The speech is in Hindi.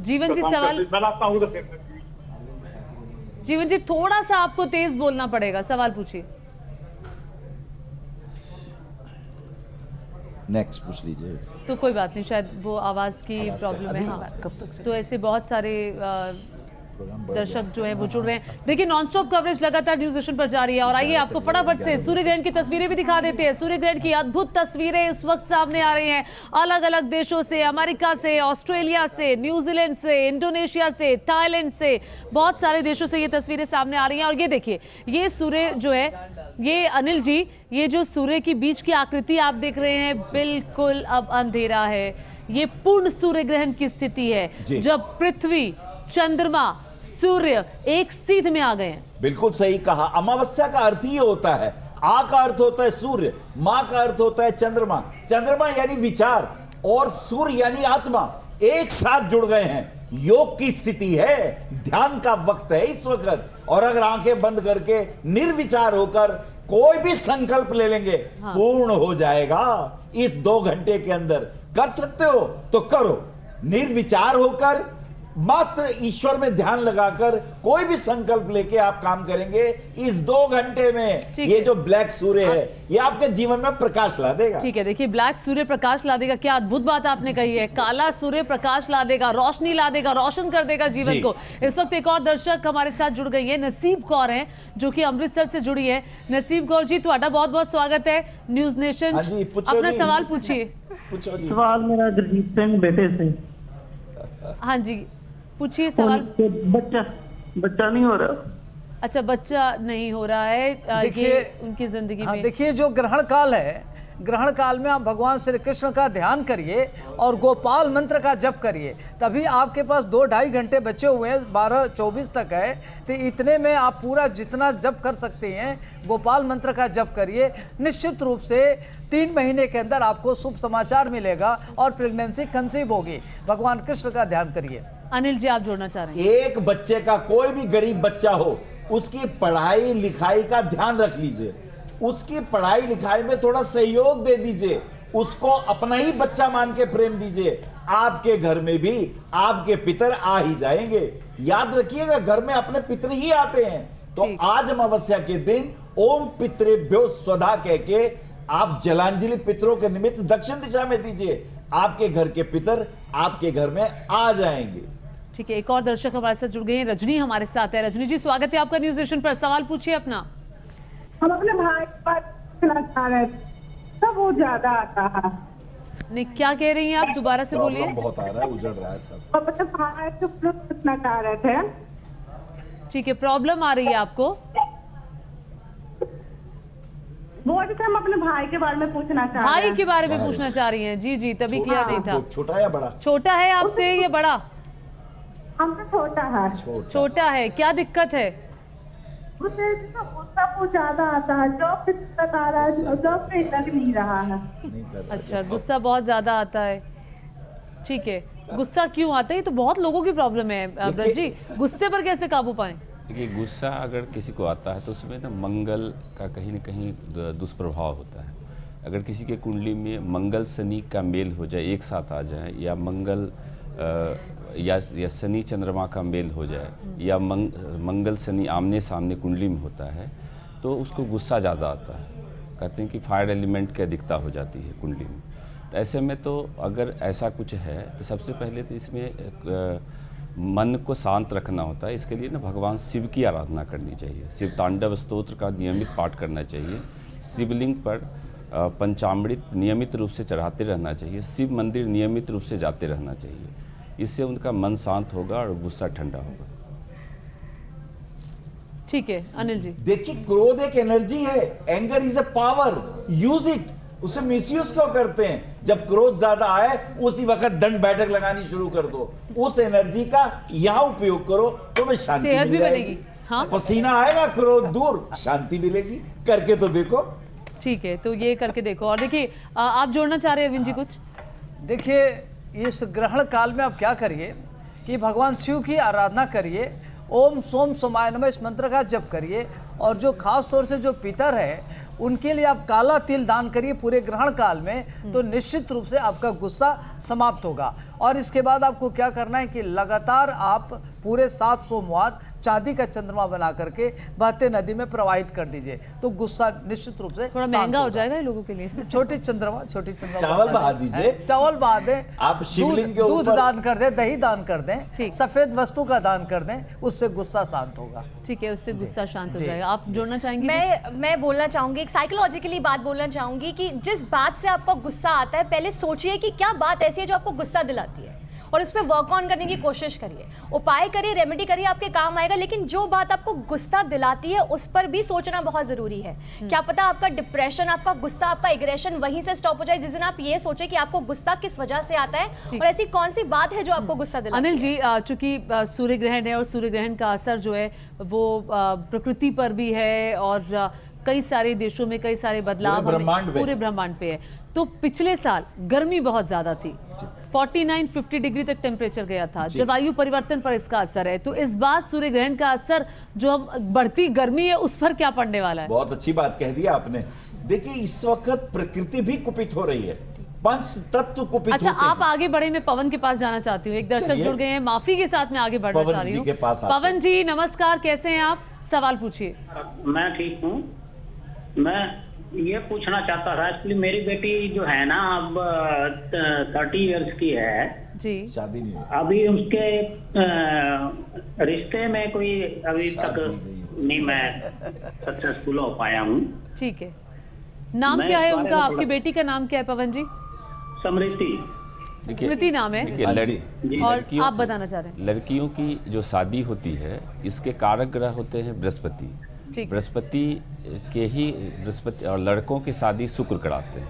जीवन जी सवाल, जीवन जी थोड़ा सा आपको तेज बोलना पड़ेगा, सवाल पूछिए। नेक्स्ट पूछ लीजिए। तो कोई बात नहीं, शायद वो आवाज की प्रॉब्लम है। हाँ, तो ऐसे बहुत सारे दर्शक जो है वो जुड़ रहे हैं। देखिए, नॉनस्टॉप कवरेज लगातार न्यूज नेशन पर जारी है और आइए आपको फटाफट से सूर्य ग्रहण की तस्वीरें भी दिखा देते हैं। सूर्य ग्रहण की अद्भुत तस्वीरें इस वक्त सामने आ रही हैं अलग अलग देशों से, अमेरिका से, ऑस्ट्रेलिया से, न्यूजीलैंड से, इंडोनेशिया से, थाईलैंड से, बहुत सारे देशों से ये तस्वीरें सामने आ रही हैं। और ये देखिए, ये सूर्य जो है, ये अनिल जी, ये जो सूर्य की बीच की आकृति आप देख रहे हैं, बिल्कुल अब अंधेरा है। ये पूर्ण सूर्य ग्रहण की स्थिति है जब पृथ्वी, चंद्रमा, सूर्य एक सीध में आ गए हैं। बिल्कुल सही कहा। अमावस्या का अर्थ ही होता है, आ का अर्थ होता है सूर्य, मां का अर्थ होता है चंद्रमा, चंद्रमा यानी विचार और सूर्य यानी आत्मा, एक साथ जुड़ गए हैं। योग की स्थिति है, ध्यान का वक्त है इस वक्त। और अगर आंखें बंद करके निर्विचार होकर कोई भी संकल्प ले लेंगे, पूर्ण हो जाएगा इस 2 घंटे के अंदर। कर सकते हो तो करो, निर्विचार होकर मात्र ईश्वर में ध्यान लगाकर कोई भी संकल्प लेके आप काम करेंगे, इस 2 घंटे में ये जो ब्लैक सूर्य है ये आपके जीवन में प्रकाश ला देगा। ठीक है, देखिए, ब्लैक सूर्य प्रकाश ला देगा, क्या अद्भुत बात आपने कही है। काला सूर्य प्रकाश ला देगा, रोशनी ला देगा, रोशन कर देगा जीवन को। इस वक्त एक और दर्शक हमारे साथ जुड़ गई है, नसीब कौर है, जो कि अमृतसर से जुड़ी है। नसीब कौर जी, ਤੁਹਾਡਾ बहुत बहुत स्वागत है न्यूज नेशन। अपना सवाल पूछिए। सवाल मेरा जगजीत सिंह बेटे से। हाँ जी, पूछिए सवाल। बच्चा नहीं हो रहा। अच्छा, बच्चा नहीं हो रहा है, ये उनकी जिंदगी में। देखिए, जो ग्रहण काल है, ग्रहण काल में आप भगवान श्री कृष्ण का ध्यान करिए और गोपाल मंत्र का जप करिए, तभी आपके पास 2-2.5 घंटे बचे हुए हैं, 12-24 तक है, तो इतने में आप पूरा जितना जप कर सकते हैं गोपाल मंत्र का जप करिए। निश्चित रूप से 3 महीने के अंदर आपको शुभ समाचार मिलेगा और प्रेगनेंसी कंसीव होगी। भगवान कृष्ण का ध्यान करिए। अनिल जी, आप जोड़ना चाह रहे हैं? एक बच्चे का, कोई भी गरीब बच्चा हो, उसकी पढ़ाई लिखाई का ध्यान रख लीजिए, उसकी पढ़ाई लिखाई में थोड़ा सहयोग दे दीजिए, उसको अपना ही बच्चा मान के प्रेम दीजिए। आपके घर में भी आपके पितर आ ही जाएंगे। याद रखिएगा, घर में अपने पितर ही आते हैं। तो आज अमावस्या के दिन ओम पितृभ्यो स्वधा कह के आप जलांजलि पितरों के निमित्त दक्षिण दिशा में दीजिए, आपके घर के पितर आपके घर में आ जाएंगे। ठीक है, एक और दर्शक हमारे साथ जुड़ गए हैं, रजनी हमारे साथ है। रजनी जी, स्वागत है आपका न्यूज नेशन पर। सवाल पूछिए अपना। हम अपने भाई पर पूछना चाह रहे थे, सब वो ज्यादा आता है। नहीं, क्या कह रही हैं आप? दोबारा से बोलिए। बहुत आ रहा है, उजड़ रहा है सब। अपने भाई से पूछना चाह रहे थे। ठीक है, प्रॉब्लम आ रही है आपको? वो जैसे हम अपने भाई के बारे में पूछना चाह रहे हैं। भाई के बारे में पूछना चाह रही हैं? जी जी, तभी क्लियर नहीं था। छोटा या बड़ा? छोटा है आपसे या बड़ा? हमसे छोटा है। छोटा है। क्या दिक्कत है? उसे गुस्सा वो ज्यादा आता है, जॉब पे दिक्कत आ रहा है, जॉब पे लग नहीं रहा है। अच्छा, गुस्सा बहुत ज्यादा आता है। ठीक है, गुस्सा क्यों आता है? ये तो बहुत लोगों की प्रॉब्लम है ब्रज जी, गुस्से पर कैसे काबू पाएं? देखिए, गुस्सा अगर किसी को आता है तो उसमें ना मंगल का कहीं ना कहीं दुष्प्रभाव होता है। अगर किसी के कुंडली में मंगल शनि का मेल हो जाए, एक साथ आ जाए, या मंगल या शनि चंद्रमा का मेल हो जाए, या मंगल शनि आमने सामने कुंडली में होता है, तो उसको गुस्सा ज़्यादा आता है। कहते हैं कि फायर एलिमेंट की अधिकता हो जाती है कुंडली में। तो ऐसे में तो अगर ऐसा कुछ है तो सबसे पहले तो इसमें मन को शांत रखना होता है। इसके लिए ना भगवान शिव की आराधना करनी चाहिए, शिव तांडव स्तोत्र का नियमित पाठ करना चाहिए, शिवलिंग पर पंचामृत नियमित रूप से चढ़ाते रहना चाहिए, शिव मंदिर नियमित रूप से जाते रहना चाहिए। इससे उनका मन शांत होगा और गुस्सा ठंडा होगा। ठीक है अनिल जी। देखिए, क्रोध एक एनर्जी है, anger is a power, use it. उसे मिसयूज क्यों करते हैं? जब क्रोध ज्यादा आए उसी वक्त दंड बैठक लगानी शुरू कर दो। उस एनर्जी का यहाँ उपयोग करो तो मैं शांति सेहत भी जाएगी। बनेगी। हाँ? पसीना आएगा, क्रोध दूर, शांति मिलेगी। करके तो देखो। ठीक है, तो ये करके देखो। और देखिए, आप जोड़ना चाह रहे हैं अरविंद जी कुछ? देखिए, इस ग्रहण काल में आप क्या करिए कि भगवान शिव की आराधना करिए, ओम सोम सोमाय नमः इस मंत्र का जप करिए, और जो खास तौर से जो पितर है उनके लिए आप काला तिल दान करिए पूरे ग्रहण काल में, तो निश्चित रूप से आपका गुस्सा समाप्त होगा। और इसके बाद आपको क्या करना है कि लगातार आप पूरे 7 सोमवार चांदी का चंद्रमा बना करके बहते नदी में प्रवाहित कर दीजिए, तो गुस्सा निश्चित रूप से थोड़ा शांत महंगा हो होगा। जाएगा ये लोगों के लिए। छोटी चंद्रमा चावल बहा दीजिए। चावल बहा दें, आप शिवलिंग के दूध ऊपर- दान कर दें, दही दान कर दें, ठीक। सफेद वस्तु का दान कर दें, उससे गुस्सा शांत होगा। ठीक है, उससे गुस्सा शांत हो जी। जाएगा। आप जोड़ना चाहेंगी? मैं बोलना चाहूंगी, एक साइकोलॉजिकली बात बोलना चाहूंगी कि जिस बात से आपको गुस्सा आता है पहले सोचिए कि क्या बात ऐसी है जो आपको गुस्सा दिलाती है, और इस पे वर्क ऑन करने की कोशिश करिए, उपाय करिए, रेमेडी करिए, आपके काम आएगा। लेकिन जो बात आपको गुस्सा दिलाती है उस पर भी सोचना बहुत जरूरी है। क्या पता आपका डिप्रेशन, आपका गुस्सा, आपका एग्रेशन वहीं से स्टॉप हो जाए जिस दिन आप ये सोचे कि आपको गुस्सा किस वजह से आता है ठीक। और ऐसी कौन सी बात है जो आपको गुस्सा दिलाती है। अनिल जी, चूंकि सूर्य ग्रहण है और सूर्य ग्रहण का असर जो है वो प्रकृति पर भी है और कई सारे देशों में कई सारे बदलाव पूरे ब्रह्मांड पे है। तो पिछले साल गर्मी बहुत ज्यादा थी, 49-50 डिग्री तक टेम्परेचर गया था। जलवायु परिवर्तन पर इसका असर है, तो इस बार सूर्य ग्रहण का असर जो हम बढ़ती गर्मी है उस पर क्या पड़ने वाला है? बहुत अच्छी बात कह दी आपने। देखिए इस वक्त प्रकृति भी कुपित हो रही है, पंच तत्व कुपित अच्छा, होते हैं। आप आगे बढ़े, मैं पवन के पास जाना चाहती हूँ। एक दर्शक चलिए। जुड़ गए हैं, माफी के साथ मैं आगे बढ़ना पवन चाह रही जी के पास हूँ। आते पवन जी नमस्कार, कैसे हैं आप? सवाल पूछिए। मैं ठीक हूँ। मैं ये पूछना चाहता था, एक्चुअली मेरी बेटी जो है ना अब 30 इयर्स की है जी। शादी नहीं हुई। अभी उसके रिश्ते में कोई अभी तक शादी नहीं मैं सक्सेसफुल हो पाया हूँ। ठीक है, नाम मैं क्या है इस बारे उनका? में आपकी थोड़ा- बेटी का नाम क्या है पवन जी? समृद्धि। देखिए- स्मृति नाम है। देखिए, हाँ जी। और लड़कियों आप को- बताना चाह रहे हैं? लड़कियों की जो शादी होती है इसके कारक ग्रह होते हैं बृहस्पति। ठीक। बृहस्पति और लड़कों की शादी शुक्र कराते हैं।